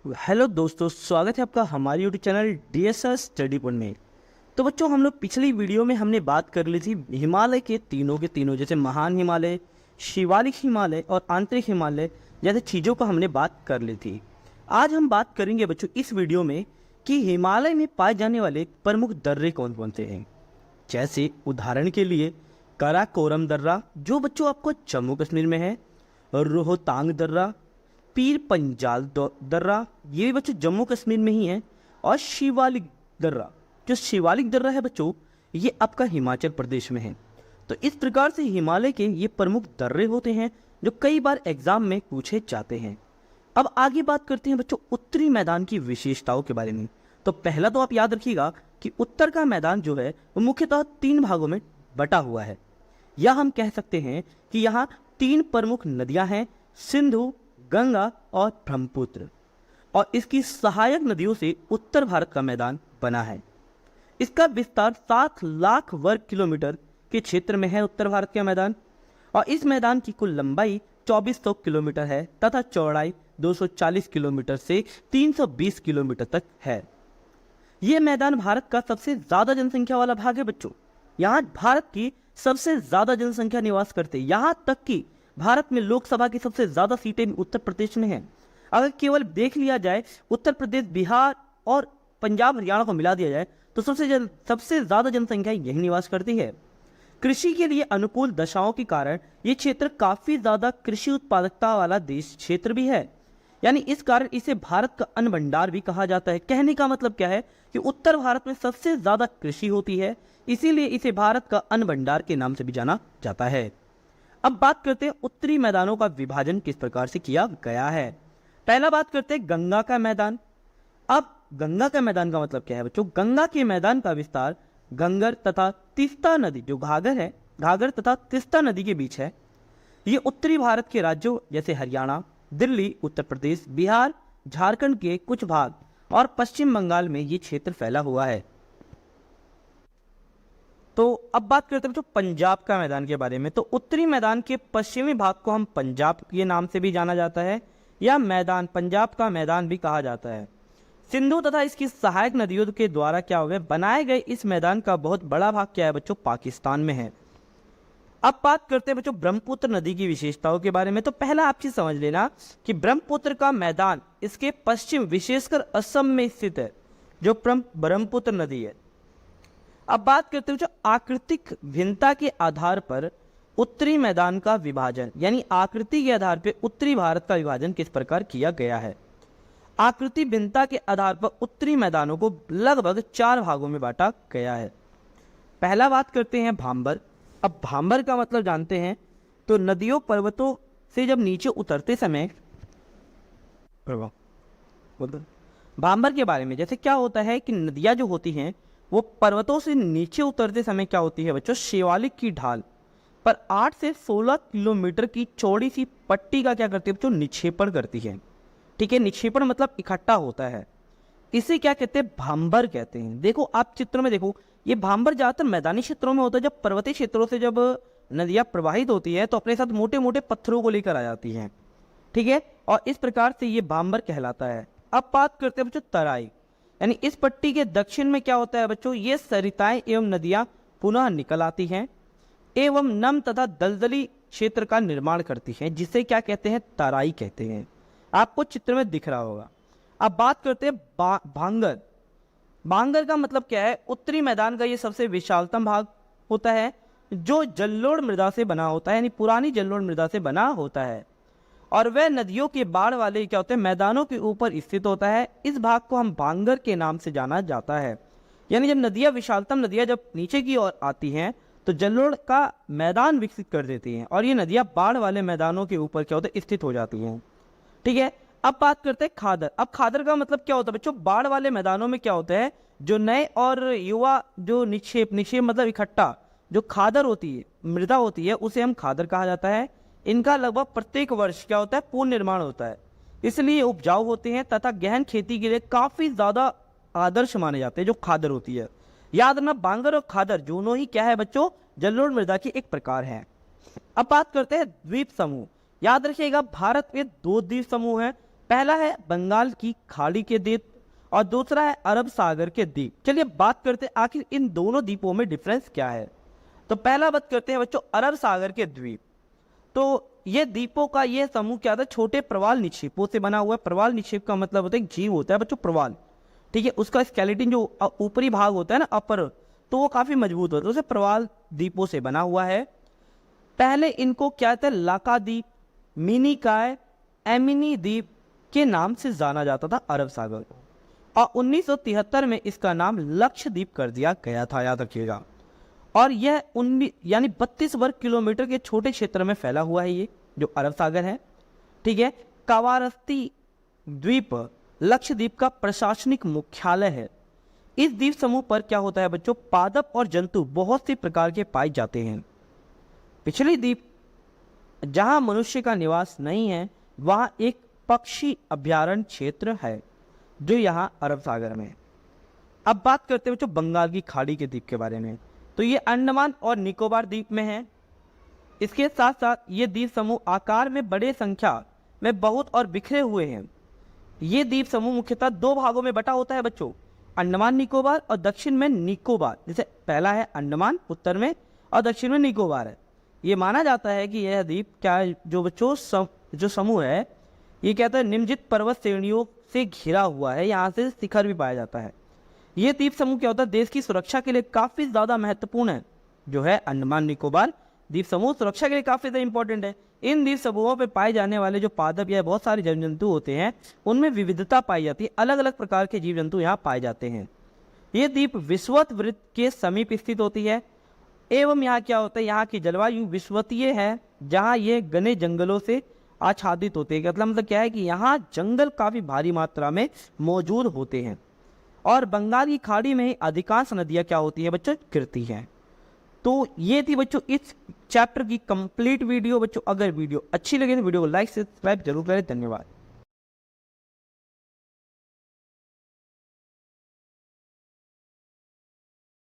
Hello दोस्तों, स्वागत है आपका हमारे YouTube channel DSR study point में। तो बच्चों, हम लोग पिछली वीडियो में हमने बात कर ली थी हिमालय के तीनों जैसे महान हिमालय, शिवालिक हिमालय और आंतरिक हिमालय जैसे चीज़ों को हमने बात कर ली थी। आज हम बात करेंगे बच्चों इस वीडियो में कि हिमालय में पाए जाने वाले प्रमुख दर्रे कौन कौन से हैं। जैसे उदाहरण के लिए काराकोरम दर्रा जो बच्चों आपको जम्मू कश्मीर में है, रोहतांग दर्रा, पीर पंजाल दर्रा ये भी बच्चों जम्मू कश्मीर में ही है, और शिवालिक दर्रा जो शिवालिक दर्रा है बच्चों ये आपका हिमाचल प्रदेश में है। तो इस प्रकार से हिमालय के ये प्रमुख दर्रे होते हैं जो कई बार एग्जाम में पूछे जाते हैं। अब आगे बात करते हैं बच्चों उत्तरी मैदान की विशेषताओं के बारे में। तो पहला तो आप याद रखिएगा कि उत्तर का मैदान जो है वो मुख्यतः 3 भागों में बटा हुआ है, या हम कह सकते हैं कि यहाँ 3 प्रमुख नदियां हैं, सिंधु, गंगा और ब्रह्मपुत्र, और इसकी सहायक नदियों से उत्तर भारत का मैदान बना है। इसका विस्तार 7 लाख वर्ग किलोमीटर के क्षेत्र में है उत्तर भारत का मैदान, और इस मैदान की कुल लंबाई 2400 किलोमीटर है तथा चौड़ाई 240 किलोमीटर से 320 किलोमीटर तक है। यह मैदान भारत का सबसे ज्यादा जनसंख्या वाला भाग है बच्चों। यहाँ भारत की सबसे ज्यादा जनसंख्या निवास करते, यहाँ तक कि भारत में लोकसभा की सबसे ज्यादा सीटें उत्तर प्रदेश में हैं। अगर केवल देख लिया जाए उत्तर प्रदेश, बिहार और पंजाब, हरियाणा को मिला दिया जाए तो सबसे ज्यादा जनसंख्या यही निवास करती है। कृषि के लिए अनुकूल दशाओं के कारण ये क्षेत्र काफी ज्यादा कृषि उत्पादकता वाला देश क्षेत्र भी है, यानी इस कारण इसे भारत का अन्न भंडार भी कहा जाता है। कहने का मतलब क्या है कि उत्तर भारत में सबसे ज्यादा कृषि होती है, इसीलिए इसे भारत का अन्न भंडार के नाम से भी जाना जाता है। अब बात करते हैं उत्तरी मैदानों का विभाजन किस प्रकार से किया गया है। पहला बात करते हैं गंगा का मैदान। अब गंगा का मैदान का मतलब क्या है बच्चों? गंगा के मैदान का विस्तार घंगर तथा तीस्ता नदी जो घाघर तथा तीस्ता नदी के बीच है। ये उत्तरी भारत के राज्यों जैसे हरियाणा, दिल्ली, उत्तर प्रदेश, बिहार, झारखंड के कुछ भाग और पश्चिम बंगाल में ये क्षेत्र फैला हुआ है। तो अब बात करते हैं बच्चों पंजाब का मैदान के बारे में। तो उत्तरी मैदान के पश्चिमी भाग को हम पंजाब के नाम से भी जाना जाता है, या मैदान पंजाब का मैदान भी कहा जाता है। सिंधु तथा इसकी सहायक नदियों के द्वारा क्या हो गए बनाए गए इस मैदान का बहुत बड़ा भाग क्या है बच्चों? पाकिस्तान में है। अब बात करते हैं बच्चों ब्रह्मपुत्र नदी की विशेषताओं के बारे में। तो पहला आप चीज समझ लेना कि ब्रह्मपुत्र का मैदान इसके पश्चिम विशेषकर असम में स्थित है जो ब्रह्मपुत्र नदी है। अब बात करते हैं आकृतिक भिन्नता के आधार पर उत्तरी मैदान का विभाजन, यानी आकृति के आधार पर उत्तरी भारत का विभाजन किस प्रकार किया गया है। आकृति भिन्नता के आधार पर उत्तरी मैदानों को लगभग 4 भागों में बांटा गया है। पहला बात करते हैं भांबर। अब भांबर का मतलब जानते हैं तो नदियों पर्वतों से जब नीचे उतरते समय, भांबर के बारे में जैसे क्या होता है कि नदियां जो होती हैं वो पर्वतों से नीचे उतरते समय क्या होती है बच्चों? शिवालिक की ढाल पर 8 से 16 किलोमीटर की चौड़ी सी पट्टी का क्या करती है बच्चों? निक्षेपण करती है। ठीक है, निक्षेपण मतलब इकट्ठा होता है, इसे क्या कहते हैं? भांबर कहते हैं। देखो आप चित्र में देखो, ये भांबर ज्यादातर मैदानी क्षेत्रों में होता है। जब पर्वतीय क्षेत्रों से जब नदियां प्रवाहित होती है तो अपने साथ मोटे मोटे पत्थरों को लेकर आ जाती हैं। ठीक है, और इस प्रकार से ये भांबर कहलाता है। अब बात करते हैं बच्चों तराई, यानी इस पट्टी के दक्षिण में क्या होता है बच्चों? ये सरिताएं एवं नदियां पुनः निकल आती हैं एवं नम तथा दलदली क्षेत्र का निर्माण करती हैं, जिसे क्या कहते हैं? तराई कहते हैं। आपको चित्र में दिख रहा होगा। अब बात करते हैं भांगर। भांगर का मतलब क्या है? उत्तरी मैदान का ये सबसे विशालतम भाग होता है जो जलोढ़ मृदा से बना होता है, यानी पुरानी जलोढ़ मृदा से बना होता है, और वह नदियों के बाढ़ वाले क्या होते हैं? मैदानों के ऊपर स्थित होता है। इस भाग को हम भांगर के नाम से जाना जाता है। यानी जब नदियां, विशालतम नदियां जब नीचे की ओर आती हैं तो जलोढ़ का मैदान विकसित कर देती हैं, और ये नदियां बाढ़ वाले मैदानों के ऊपर क्या होते हैं? स्थित हो जाती हैं। ठीक है, अब बात करते हैं खादर। अब खादर का मतलब क्या होता है बच्चों? बाढ़ वाले मैदानों में क्या होता है? जो नए और युवा जो निक्षेप मतलब इकट्ठा जो खादर होती है, मृदा होती है, उसे हम खादर कहा जाता है। इनका लगभग प्रत्येक वर्ष क्या होता है? पूर्ण निर्माण होता है, इसलिए उपजाऊ होते हैं तथा गहन खेती के लिए काफी ज्यादा आदर्श माने जाते हैं जो खादर होती है। याद रखना बांगर और खादर दोनों ही क्या है बच्चों? जलोढ़ मृदा की एक प्रकार है। अब बात करते हैं द्वीप समूह। याद रखिएगा भारत में 2 द्वीप समूह हैं पहला है बंगाल की खाड़ी के द्वीप और दूसरा है अरब सागर के द्वीप। चलिए बात करते हैं आखिर इन दोनों द्वीपों में डिफरेंस क्या है। तो पहला बात करते हैं बच्चों अरब सागर के द्वीप। तो ये द्वीपों का ये समूह क्या था, छोटे प्रवाल निक्षेपों से बना हुआ है। प्रवाल निक्षेप का मतलब होता है जीव होता है बच्चों प्रवाल, ठीक है। उसका स्केलेटन जो ऊपरी भाग होता है ना अपर, तो वो काफी मजबूत होता है, उसे प्रवाल द्वीपों से बना हुआ है। पहले इनको क्या था, लाका द्वीप, मिनिकाय, एमिनी द्वीप के नाम से जाना जाता था अरब सागर को, और 1973 में इसका नाम लक्षद्वीप कर दिया गया था, याद रखिएगा। और यह 32 वर्ग किलोमीटर के छोटे क्षेत्र में फैला हुआ है, ये जो अरब सागर है, ठीक है। कावारस्ती द्वीप लक्षद्वीप का प्रशासनिक मुख्यालय है। इस द्वीप समूह पर क्या होता है बच्चों, पादप और जंतु बहुत से प्रकार के पाए जाते हैं। पिछली द्वीप जहां मनुष्य का निवास नहीं है, वहां एक पक्षी अभ्यारण्य क्षेत्र है जो यहाँ अरब सागर में। अब बात करते हैं बच्चों बंगाल की खाड़ी के द्वीप के बारे में। तो ये अंडमान और निकोबार द्वीप में है। इसके साथ साथ ये द्वीप समूह आकार में बड़े संख्या में बहुत और बिखरे हुए हैं। ये द्वीप समूह मुख्यतः दो भागों में बटा होता है बच्चों, अंडमान निकोबार और दक्षिण में निकोबार। जैसे पहला है अंडमान उत्तर में और दक्षिण में निकोबार है। ये माना जाता है कि यह द्वीप क्या जो बच्चों जो समूह है, ये कहता है निम्नलिखित पर्वत श्रेणियों से घिरा हुआ है, यहाँ से शिखर भी पाया जाता है। ये द्वीप समूह क्या होता है, देश की सुरक्षा के लिए काफी ज्यादा महत्वपूर्ण है। जो है अंडमान निकोबार द्वीप समूह सुरक्षा के लिए काफी ज्यादा इंपॉर्टेंट है। इन द्वीप समूहों पर पाए जाने वाले जो पादप या बहुत सारे जीव जंतु होते हैं, उनमें विविधता पाई जाती है, अलग अलग प्रकार के जीव जंतु यहाँ पाए जाते हैं। ये द्वीप विषुवत वृत्त के समीप स्थित होती है एवं यहाँ क्या होता है, यहाँ की जलवायु विषुवतीय है, जहाँ ये घने जंगलों से आच्छादित होते हैं। मतलब क्या है कि यहाँ जंगल काफी भारी मात्रा में मौजूद होते हैं। और बंगाल की खाड़ी में ही अधिकांश नदियाँ क्या होती है बच्चों, गिरती हैं। तो ये थी बच्चों इस चैप्टर की कंप्लीट वीडियो। बच्चों अगर वीडियो अच्छी लगे तो वीडियो को लाइक सब्सक्राइब जरूर करें। धन्यवाद।